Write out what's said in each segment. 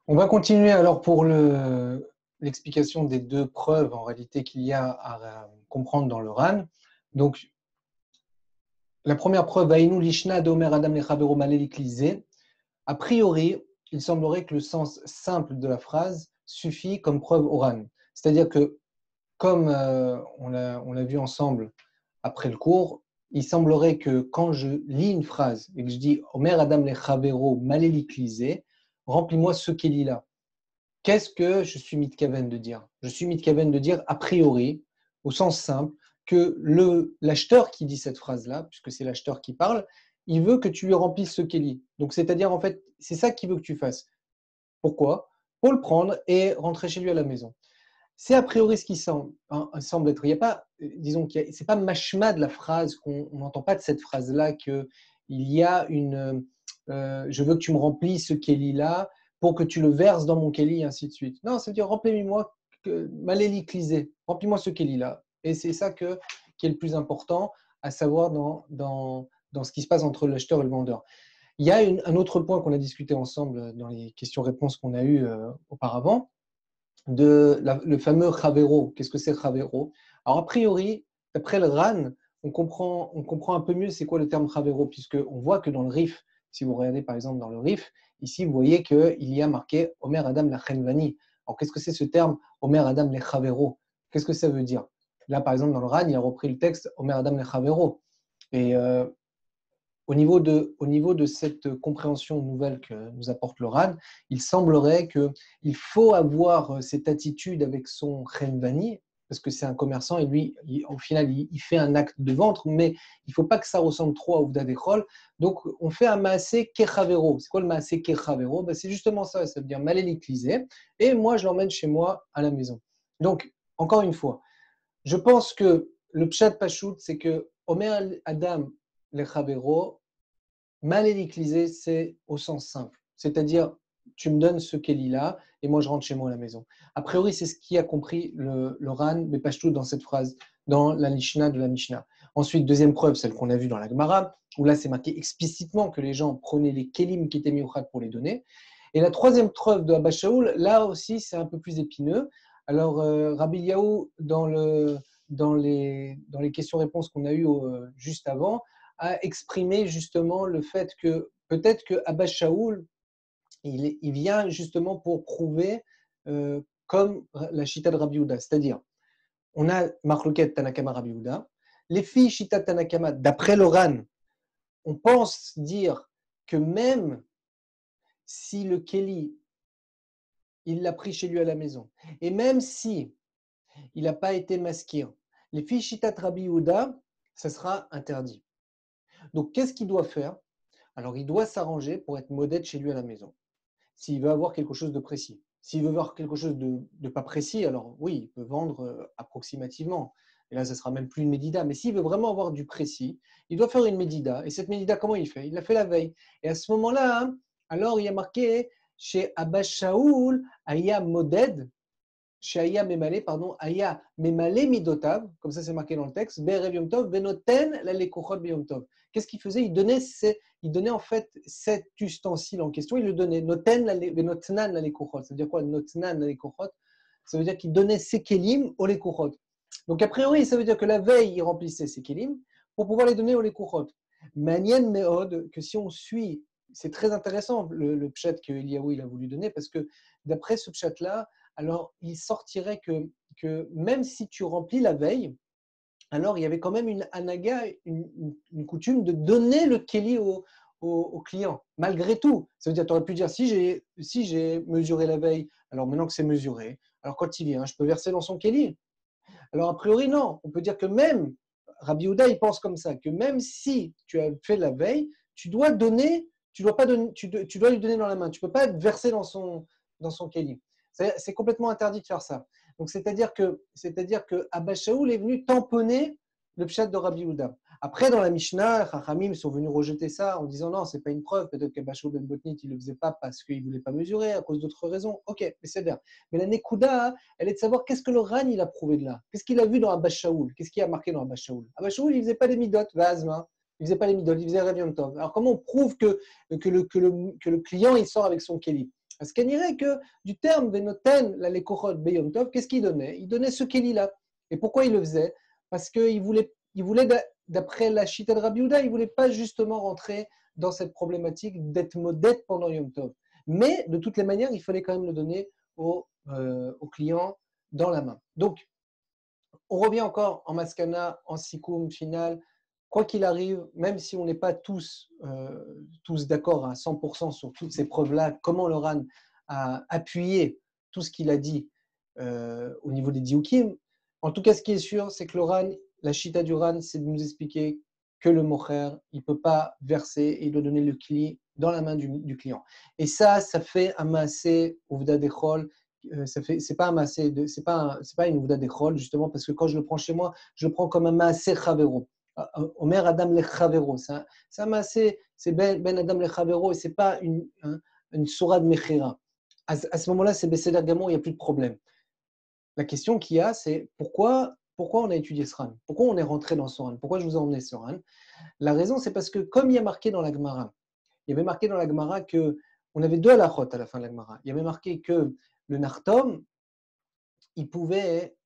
On va continuer alors pour l'explication des deux preuves en réalité qu'il y a à comprendre dans le RAN. Donc, la première preuve, Aïnou Lishna d'Omer Adam Lechavero Maleliklisé. A priori, il semblerait que le sens simple de la phrase suffit comme preuve au RAN. C'est-à-dire que, comme on l'a vu ensemble après le cours, il semblerait que quand je lis une phrase et que je dis Omer Adam Lechavero Maleliklisé, remplis-moi ce qu'il lit là. Qu'est-ce que je suis mitkaven de dire? Je suis mitkaven de dire, a priori, au sens simple, que l'acheteur qui dit cette phrase-là, puisque c'est l'acheteur qui parle, il veut que tu lui remplisses ce qu'il dit. Donc, c'est-à-dire, en fait, c'est ça qu'il veut que tu fasses. Pourquoi? Pour le prendre et rentrer chez lui à la maison. C'est a priori ce qui semble être. Il n'y a pas, disons, c'est pas mashma de la phrase, on n'entend pas de cette phrase-là qu'il y a je veux que tu me remplis ce kéli-là pour que tu le verses dans mon kéli, et ainsi de suite. Non, ça veut dire remplis-moi, maléliclisé, remplis-moi ce kéli-là. Et c'est ça qui est le plus important à savoir dans ce qui se passe entre l'acheteur et le vendeur. Il y a un autre point qu'on a discuté ensemble dans les questions-réponses qu'on a eues auparavant le fameux Chavero. Qu'est-ce que c'est Chavero? Alors, a priori, d'après le RAN, on comprend un peu mieux c'est quoi le terme Chavero, puisqu'on voit que dans le RIF, si vous regardez par exemple dans le RIF, ici vous voyez qu'il y a marqué Omer Adam Lachenvani. Alors, qu'est-ce que c'est ce terme Omer Adam le Chavero? Qu'est-ce que ça veut dire? Là, par exemple, dans le RAN, il a repris le texte Omer Adam le Chavero. Et au niveau de cette compréhension nouvelle que nous apporte le RAN, il semblerait qu'il faut avoir cette attitude avec son Renvani, parce que c'est un commerçant et lui, au final, il fait un acte de vente, mais il ne faut pas que ça ressemble trop à Ouvda Dechol. Donc, on fait un maasé kechavero. C'est quoi le maasé kechavero? C'est justement ça, ça veut dire maléliclisé, et moi, je l'emmène chez moi à la maison. Donc, encore une fois, je pense que le pshat pachout, c'est que Omer Adam lechavero, maléliclisé, c'est au sens simple. C'est-à-dire, tu me donnes ce qu'elle là et moi je rentre chez moi à la maison. A priori, c'est ce qui a compris le RAN, mais pas tout dans cette phrase, dans la Mishnah de la Mishnah. Ensuite, deuxième preuve, celle qu'on a vue dans la Gemara, où là c'est marqué explicitement que les gens prenaient les kelim qui étaient mis au khat pour les donner. Et la troisième preuve de Abba Shaul, là aussi c'est un peu plus épineux. Alors, Rabbi Yaou, dans les questions-réponses qu'on a eues juste avant, a exprimé justement le fait que peut-être que Abba Shaul, il vient justement pour prouver comme la Shita de Rabbi Yehuda, c'est-à-dire on a Marloket Tanakama Rabbi Yehuda, les filles Shita Tanakama, d'après l'Oran, on pense dire que même si le Kéli, il l'a pris chez lui à la maison, et même si il n'a pas été maskir, les filles Shita Rabbi Yehuda, ça sera interdit. Donc qu'est-ce qu'il doit faire? Alors, il doit s'arranger pour être modèle chez lui à la maison. S'il veut avoir quelque chose de précis. S'il veut avoir quelque chose de pas précis, alors oui, il peut vendre approximativement. Et là, ça sera même plus une médida. Mais s'il veut vraiment avoir du précis, il doit faire une médida. Et cette médida, comment il fait? Il l'a fait la veille. Et à ce moment-là, alors il y a marqué chez Abba Shaul, Aya Moded, chez Aya Memale, pardon, Aya Memale Midotav, comme ça c'est marqué dans le texte, Be'erev Yom Tov, Venoten la Lekochot B'Yom Tov. Qu'est-ce qu'il faisait? Il donnait en fait cet ustensile en question, il le donnait, Noten Venotnan la Lekochot. Ça veut dire quoi, Notnan la Lekochot? Ça veut dire qu'il donnait ses kelim aux Lekochot. Donc a priori, ça veut dire que la veille, il remplissait ses kelim pour pouvoir les donner aux Lekochot. Manien Meod, que si on suit, c'est très intéressant le pshat que Eliyahu il a voulu donner, parce que d'après ce pshat-là, alors il sortirait que même si tu remplis la veille, alors il y avait quand même une anaga, une coutume de donner le keli au client, malgré tout. Ça veut dire, tu aurais pu dire, si j'ai mesuré la veille, alors maintenant que c'est mesuré, alors quand il vient, je peux verser dans son keli. Alors a priori, non. On peut dire que même, Rabbi Yehuda, il pense comme ça, que même si tu as fait la veille, tu dois donner, tu dois pas donner, tu dois lui donner dans la main. Tu ne peux pas verser dans son kéli. C'est complètement interdit de faire ça. Donc c'est-à-dire que Abba Shaul est venu tamponner le pshat de Rabbi Yehuda. Après, dans la Mishnah, Chachamim sont venus rejeter ça en disant non, c'est pas une preuve. Peut-être qu'Abba Shaul ben Botnit, il le faisait pas parce qu'il voulait pas mesurer à cause d'autres raisons. Ok, mais c'est bien. Mais la Nekuda, elle est de savoir qu'est-ce que le Ran il a prouvé de là. Qu'est-ce qu'il a vu dans Abba Shaul? Qu'est-ce qui a marqué dans Abba Shaul? Abba Shaul, il faisait pas les midot, Vazma. Il faisait pas les midot, il faisait Rev Yom Tov. Alors comment on prouve que le client il sort avec son Kéli? Parce qu'on dirait que du terme Venoten, la Lekochot Beyom Tov, qu'est-ce qu'il donnait? Il donnait ce Kéli-là. Et pourquoi il le faisait? Parce qu'il voulait, d'après la Chita de Rabbi Yehuda, il ne voulait pas justement rentrer dans cette problématique d'être modèle pendant Yom Tov. Mais de toutes les manières, il fallait quand même le donner au client dans la main. Donc, on revient encore en maskana, en sikoum final. Quoi qu'il arrive, même si on n'est pas tous d'accord à 100% sur toutes ces preuves-là, comment le RAN a appuyé tout ce qu'il a dit au niveau des dioukim, en tout cas, ce qui est sûr, c'est que le RAN, la chita du RAN, c'est de nous expliquer que le mocher, il ne peut pas verser et il doit donner le kli dans la main du client. Et ça fait un maasé ouvda dechol. C'est pas un maasé, c'est pas une ouvda dechol, justement, parce que quand je le prends chez moi, je le prends comme un maasé chavero. Omer Adam le chavero. C'est un maasé, c'est ben Adam le chavero, et c'est pas une sourate mechira. À ce moment-là, c'est Besséder Gamon, il n'y a plus de problème. La question qu'il y a, c'est pourquoi on a étudié ce RAN? Pourquoi on est rentré dans ce RAN? Pourquoi je vous ai emmené ce RAN? La raison, c'est parce que comme il y a marqué dans la Gemara, il y avait marqué dans la Gemara que on avait deux halachot à la fin de la Gemara. Il y avait marqué que le nartom, il pouvait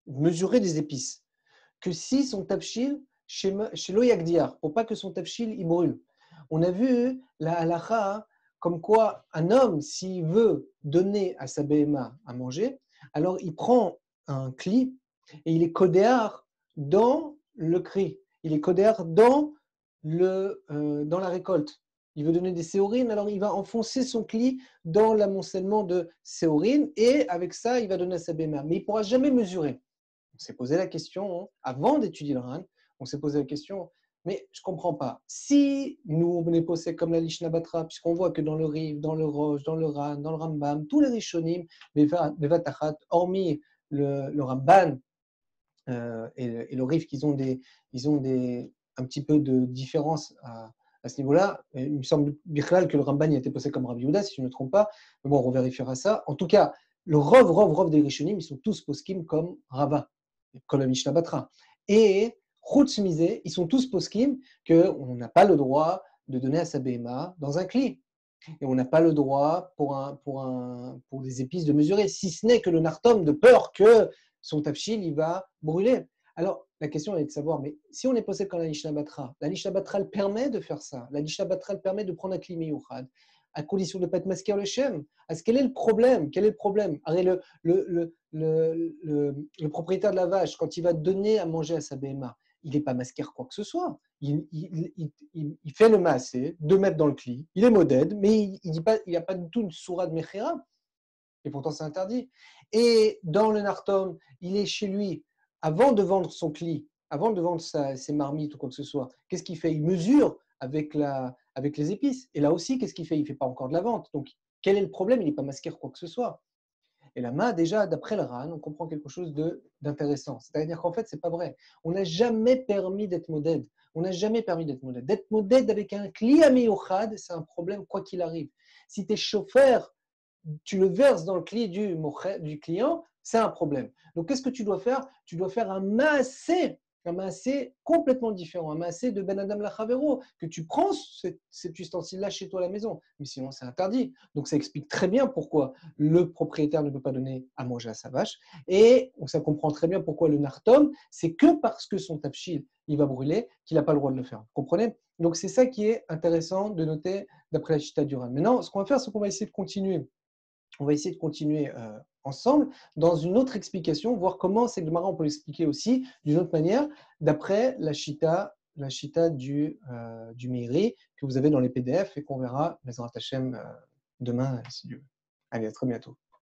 mesurer des épices. Que si son tafshil, chez l'oyagdiar, pour pas que son tafshil il brûle. On a vu la halacha comme quoi un homme, s'il veut donner à sa BMA à manger, alors il prend un cli et il est codéar dans le cri. Il est codéar dans la récolte. Il veut donner des séorines, alors il va enfoncer son cli dans l'amoncellement de séorines et avec ça, il va donner à sa BMA. Mais il ne pourra jamais mesurer. On s'est posé la question, avant d'étudier le RAN, on s'est posé la question, mais je ne comprends pas. Si nous, on est posé comme la Lishna Batra, puisqu'on voit que dans le Riv, dans le Rosh, dans le RAN, dans le Rambam, tous les Rishonim, Bevatachat, hormis le Ramban et le Riv, ils ont un petit peu de différence à ce niveau-là. Il me semble que le Ramban a été posé comme Rabbi Yehuda, si je ne me trompe pas. Mais bon, on revérifiera ça. En tout cas, le Rov des Rishonim, ils sont tous poskim comme Rava, comme la Mishnah Batra. Et Chutz Mizeh, ils sont tous poskim qu'on n'a pas le droit de donner à sa BMA dans un cli. Et on n'a pas le droit pour des épices de mesurer, si ce n'est que le nartom, de peur que son tafshil il va brûler. Alors, la question est de savoir, mais si on est posé comme la Lishna Batra, la Lishna Batra elle permet de faire ça. La Lishna Batra elle permet de prendre un kli meyuchad, à condition de ne pas être masqué le shem. Quel est le problème? Quel est le problème? Le propriétaire de la vache, quand il va donner à manger à sa BMA, il n'est pas masqué quoi que ce soit. Il fait le maasé, 2 mètres dans le cli, il est modède, mais il n'y a pas du tout une sourate mechira. Et pourtant, c'est interdit. Et dans le nartom, il est chez lui, avant de vendre son cli, avant de vendre ses marmites ou quoi que ce soit, qu'est-ce qu'il fait? Il mesure avec les épices. Et là aussi, qu'est-ce qu'il fait? Il ne fait pas encore de la vente. Donc, quel est le problème? Il n'est pas masqué quoi que ce soit. Et la main, déjà, d'après le RAN, on comprend quelque chose d'intéressant. C'est-à-dire qu'en fait, ce n'est pas vrai. On n'a jamais permis d'être modèle. On n'a jamais permis d'être modèle. D'être modèle avec un client miyuchad, c'est un problème quoi qu'il arrive. Si tu es chauffeur, tu le verses dans le cli du client, c'est un problème. Donc, qu'est-ce que tu dois faire? Tu dois faire un maasé complètement différent, un maasé de Ben Adam Lachavero, que tu prends cet ustensile-là chez toi à la maison. Mais sinon, c'est interdit. Donc, ça explique très bien pourquoi le propriétaire ne peut pas donner à manger à sa vache. Et ça comprend très bien pourquoi le nartom, c'est que parce que son tafshil, il va brûler, qu'il n'a pas le droit de le faire. Vous comprenez? Donc, c'est ça qui est intéressant de noter d'après la Chita du RAN. Maintenant, ce qu'on va faire, c'est qu'on va essayer de continuer. On va essayer de continuer ensemble dans une autre explication, voir comment cette Gemara on peut l'expliquer aussi d'une autre manière, d'après la Shita du Meiri que vous avez dans les PDF et qu'on verra, Bezrat Hashem, demain, si Dieu veut. Allez, à très bientôt.